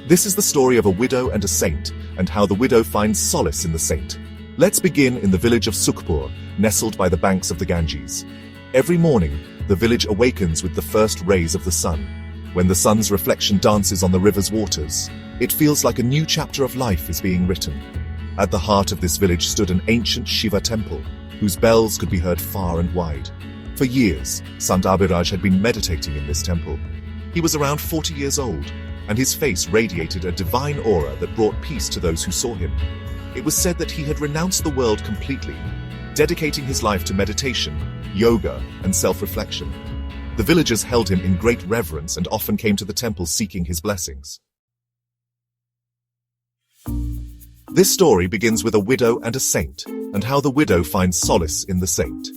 This is the story of a widow and a saint, and how the widow finds solace in the saint. Let's begin in the village of Sukhpur, nestled by the banks of the Ganges. Every morning, the village awakens with the first rays of the sun. When the sun's reflection dances on the river's waters, it feels like a new chapter of life is being written. At the heart of this village stood an ancient Shiva temple, whose bells could be heard far and wide. For years, Sant Abhiraj had been meditating in this temple. He was around 40 years old, and his face radiated a divine aura that brought peace to those who saw him. It was said that he had renounced the world completely, dedicating his life to meditation, yoga, and self-reflection. The villagers held him in great reverence and often came to the temple seeking his blessings. This story begins with a widow and a saint, and how the widow finds solace in the saint.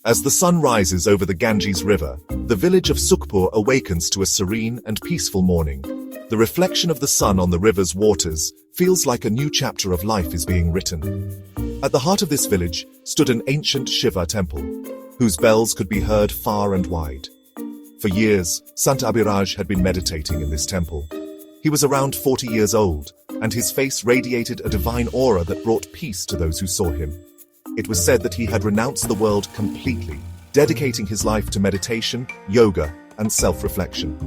As the sun rises over the Ganges River, the village of Sukhpur awakens to a serene and peaceful morning. The reflection of the sun on the river's waters feels like a new chapter of life is being written. At the heart of this village stood an ancient Shiva temple, whose bells could be heard far and wide. For years, Sant Abhiraj had been meditating in this temple. He was around 40 years old, and his face radiated a divine aura that brought peace to those who saw him. It was said that he had renounced the world completely, dedicating his life to meditation, yoga, and self-reflection.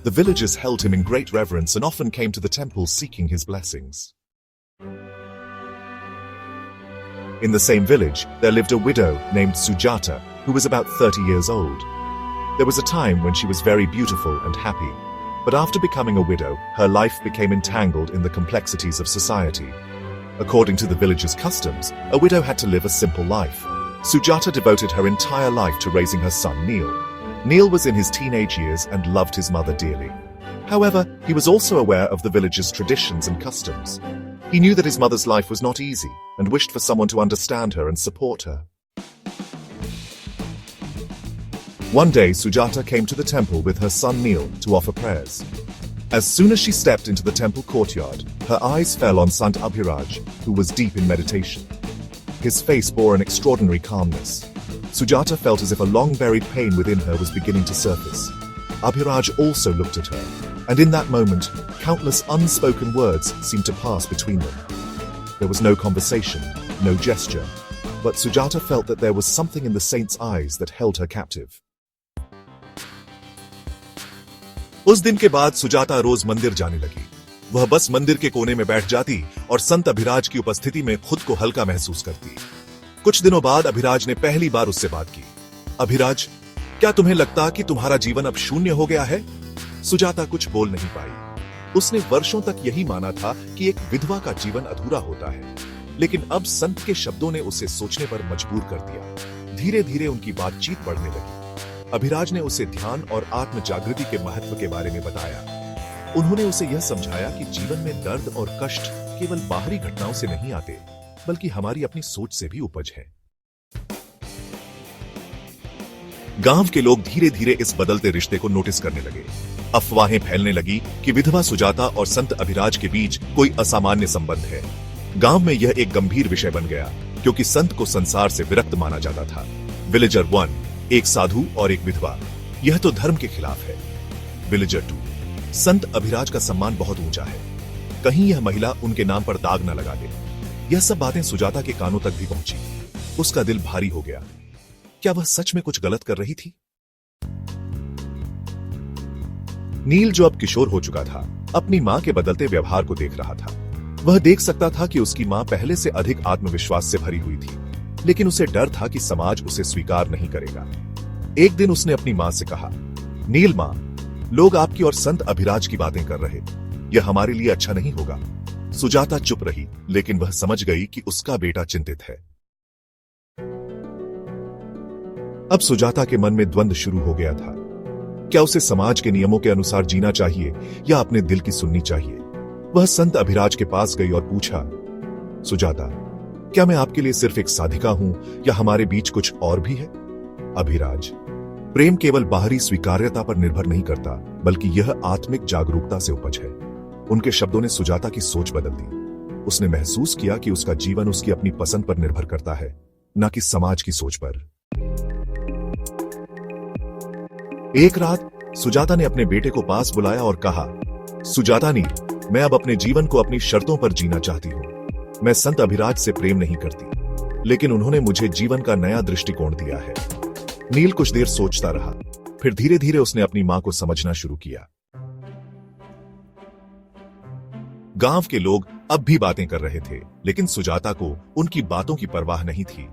The villagers held him in great reverence and often came to the temple seeking his blessings. In the same village, there lived a widow named Sujata, who was about 30 years old. There was a time when she was very beautiful and happy, but after becoming a widow, her life became entangled in the complexities of society. According to the village's customs, a widow had to live a simple life. Sujata devoted her entire life to raising her son Neil. Neil was in his teenage years and loved his mother dearly. However, he was also aware of the village's traditions and customs. He knew that his mother's life was not easy and wished for someone to understand her and support her. One day, Sujata came to the temple with her son Neil to offer prayers. As soon as she stepped into the temple courtyard, her eyes fell on Sant Abhiraj, who was deep in meditation. His face bore an extraordinary calmness. Sujata felt as if a long-buried pain within her was beginning to surface. Abhiraj also looked at her, and in that moment, countless unspoken words seemed to pass between them. There was no conversation, no gesture, but Sujata felt that there was something in the saint's eyes that held her captive. उस दिन के बाद सुजाता रोज मंदिर जाने लगी। वह बस मंदिर के कोने में बैठ जाती और संत अभिराज की उपस्थिति में खुद को हल्का महसूस करती। कुछ दिनों बाद अभिराज ने पहली बार उससे बात की। अभिराज, क्या तुम्हें लगता कि तुम्हारा जीवन अब शून्य हो गया है? सुजाता कुछ बोल नहीं पाई। उसने वर्षों तक यही माना था कि एक विधवा का जीवन अधूरा होता है, लेकिन अब संत के शब्दों ने उसे सोचने पर मजबूर कर दिया। धीरे धीरे उनकी बातचीत बढ़ने लगी। अभिराज ने उसे ध्यान और आत्म जागृति के महत्व के बारे में बताया। उन्होंने उसे यह समझाया कि जीवन में दर्द और कष्ट केवल बाहरी घटनाओं से नहीं आते, बल्कि हमारी अपनी सोच से भी उपज है। गांव के लोग धीरे धीरे इस बदलते रिश्ते को नोटिस करने लगे। अफवाहें फैलने लगी कि विधवा सुजाता और संत अभिराज के बीच कोई असामान्य संबंध है। गांव में यह एक गंभीर विषय बन गया, क्योंकि संत को संसार से विरक्त माना जाता था। विलेजर 1, एक साधु और एक विधवा, यह तो धर्म के खिलाफ है। विलेजर 2, संत अभिराज का सम्मान बहुत ऊंचा है, कहीं यह महिला उनके नाम पर दाग न लगा दे। यह सब बातें सुजाता के कानों तक भी पहुंची। उसका दिल भारी हो गया। क्या वह सच में कुछ गलत कर रही थी? नील, जो अब किशोर हो चुका था, अपनी मां के बदलते व्यवहार को देख रहा था। वह देख सकता था कि उसकी मां पहले से अधिक आत्मविश्वास से भरी हुई थी, लेकिन उसे डर था कि समाज उसे स्वीकार नहीं करेगा। एक दिन उसने अपनी मां से कहा, नील मां, लोग आपकी और संत अभिराज की बातें कर रहे, यह हमारे लिए अच्छा नहीं होगा। सुजाता चुप रही, लेकिन वह समझ गई कि उसका बेटा चिंतित है। अब सुजाता के मन में द्वंद्व शुरू हो गया था। क्या उसे समाज के नियमों के अनुसार जीना चाहिए या अपने दिल की सुननी चाहिए? वह संत अभिराज के पास गई और पूछा, सुजाता, क्या मैं आपके लिए सिर्फ एक साधिका हूं या हमारे बीच कुछ और भी है? अभिराज, प्रेम केवल बाहरी स्वीकार्यता पर निर्भर नहीं करता, बल्कि यह आत्मिक जागरूकता से उपज है। उनके शब्दों ने सुजाता की सोच बदल दी। उसने महसूस किया कि उसका जीवन उसकी अपनी पसंद पर निर्भर करता है, न कि समाज की सोच पर। एक रात सुजाता ने अपने बेटे को पास बुलाया और कहा, सुजाता नी, मैं अब अपने जीवन को अपनी शर्तों पर जीना चाहती हूँ। मैं संत अभिराज से प्रेम नहीं करती, लेकिन उन्होंने मुझे जीवन का नया दृष्टिकोण दिया है। नील कुछ देर सोचता रहा, फिर धीरे धीरे उसने अपनी मां को समझना शुरू किया। गांव के लोग अब भी बातें कर रहे थे, लेकिन सुजाता को उनकी बातों की परवाह नहीं थी।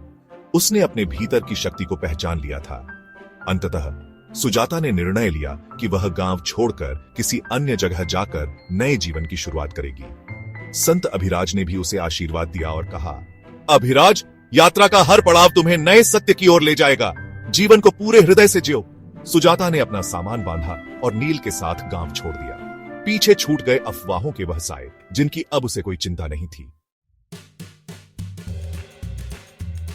उसने अपने भीतर की शक्ति को पहचान लिया था। अंततः सुजाता ने निर्णय लिया कि वह गांव छोड़कर किसी अन्य जगह जाकर नए जीवन की शुरुआत करेगी। संत अभिराज ने भी उसे आशीर्वाद दिया और कहा, अभिराज, यात्रा का हर पड़ाव तुम्हें नए सत्य की ओर ले जाएगा। जीवन को पूरे हृदय से जियो। सुजाता ने अपना सामान बांधा और नील के साथ गांव छोड़ दिया। पीछे छूट गए अफवाहों के वह साए, जिनकी अब उसे कोई चिंता नहीं थी।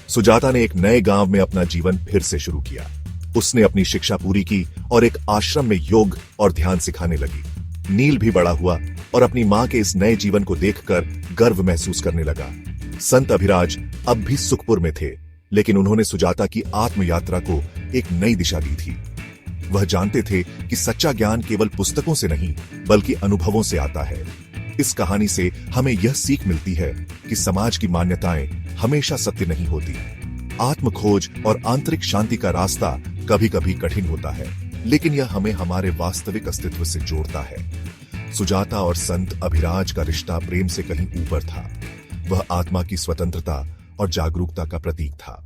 सुजाता ने एक नए गांव में अपना जीवन फिर से शुरू किया। उसने अपनी शिक्षा पूरी की और एक आश्रम में योग और ध्यान सिखाने लगी। नील भी बड़ा हुआ और अपनी मां के इस नए जीवन को देखकर गर्व महसूस करने लगा। संत अभिराज अब भी सुखपुर में थे, लेकिन उन्होंने सुजाता की आत्म यात्रा को एक नई दिशा दी थी। वह जानते थे कि सच्चा ज्ञान केवल पुस्तकों से नहीं, बल्कि अनुभवों से आता है। इस कहानी से हमें यह सीख मिलती है कि समाज की मान्यताएं हमेशा सत्य नहीं होती। आत्म खोज और आंतरिक शांति का रास्ता कभी कभी कठिन होता है, लेकिन यह हमें हमारे वास्तविक अस्तित्व से जोड़ता है। सुजाता और संत अभिराज का रिश्ता प्रेम से कहीं ऊपर था। वह आत्मा की स्वतंत्रता और जागरूकता का प्रतीक था।